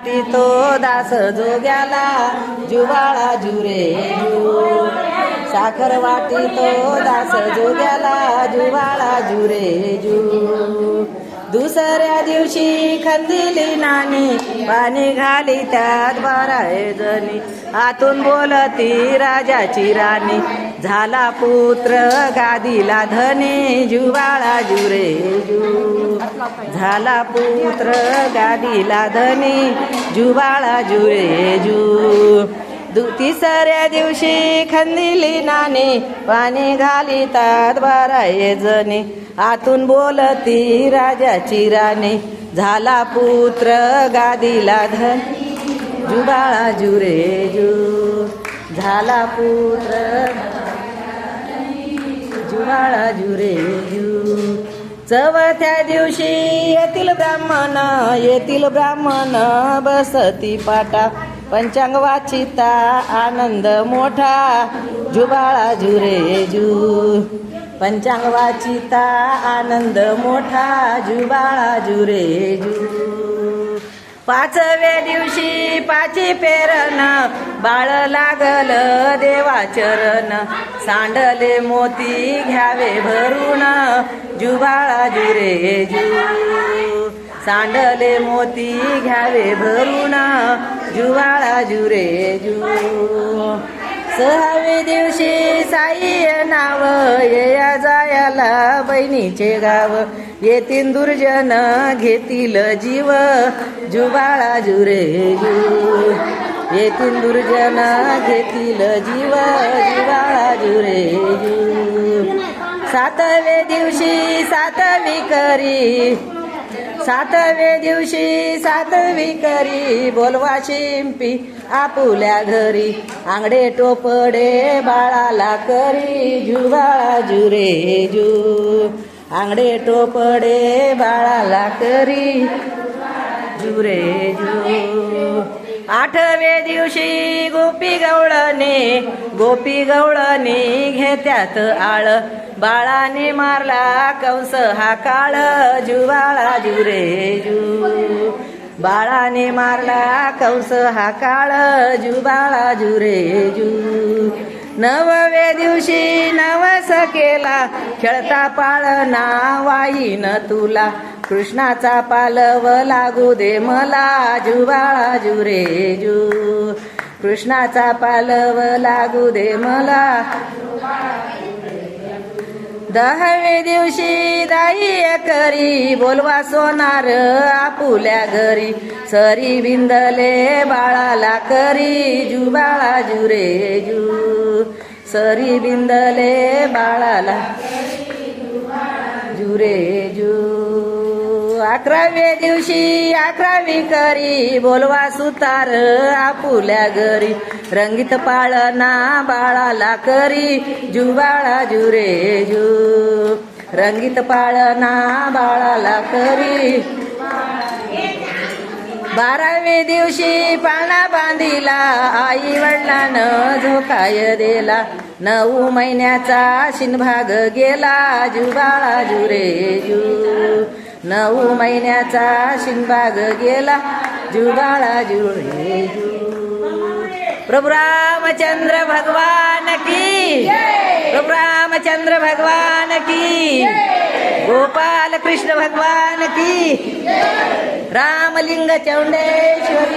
वाटी तो दास जोग्याला जुवाळा जुरे जू साखर वाटी तो दास जोग्याला जुवाळा जुरे जू दुसऱ्या दिवशी खंदिली नानी पाणी घाली त्यात 12 जणी आतून बोलती राजाची राणी झाला पुत्र गादीला धनी जुवाळा जुरे जू झाला पुत्र गादीला धनी जुवाळा जुरे जू तिसऱ्या दिवशी खंदिली नानी पाणी घाली तात 12 जणी आतून बोलती राजाची राणी झाला पुत्र गादीला धन जुवाळा जुरे जू झाला पुत्र जुवाळा जुरे जू चौथ्या दिवशी येतील ब्राह्मण बसती पाटा पंचांग वाचिता आनंद मोठा जुवाळा जुरे जू पंचांग वाचिता आनंद मोठा जुवाळा जुरे जू पाचव्या दिवशी पाची पेरण बाळ लागल देवा चरण सांडले मोती घ्यावे भरून जुवाळा जुरे जू सांडले मोती घ्यावे भरून जुवाळा जुरे जू 6व्या दिवशी साई नाव येया जायाला बहिणीचे गाव येतील दुर्जन घेतील जीव जुवाळा जुरे जू येतील दुर्जन घेतील जीव जुवाळा जुरे जू 7व्या दिवशी सातवी करी बोलवा शिंपी आपुल्या घरी आंगडे टोपडे बाळाला करी जुवाळा जुरे जू आंगडे टोपडे बाळाला करी जुरे जू 8व्या दिवशी गोपी गवळणे घेत्यात आळ बाळाने मारला कंस हा काळ जुवाळा जुरे जू बाळाने मारला कंस हा काळ जुवाळा जुरे जू 9व्या दिवशी नवस केला खेळता पाळणा वाईन तुला कृष्णाचा पालव लागू दे मला जुवाळा जुरे जू कृष्णाचा पालव लागू दे मला 10व्या दिवशी दाई करी बोलवा सोनार आपुल्या घरी सरी बिंदले बाळाला करी जुवाळा जुरे जू सरी बिंदले बाळाला जुरे जू 11व्या दिवशी 11वी करी बोलवा सुतार आपुल्या घरी रंगीत पाळणा बाळाला करी जुवाळा जुरे जू रंगीत पाळणा बाळाला करी 12व्या दिवशी पाळणा बांधिला आई वडिलानं झोकाय दिला 9 महिन्याचा शिनभाग गेला जुवाळा जुरे जू 9 महिन्याचा शिनभाग गेला जुवाळा जुरे जू प्रभु रामचंद्र भगवान की प्रभु रामचंद्र भगवान की गोपाल कृष्ण भगवान की रामलिंग चौंडेश्वर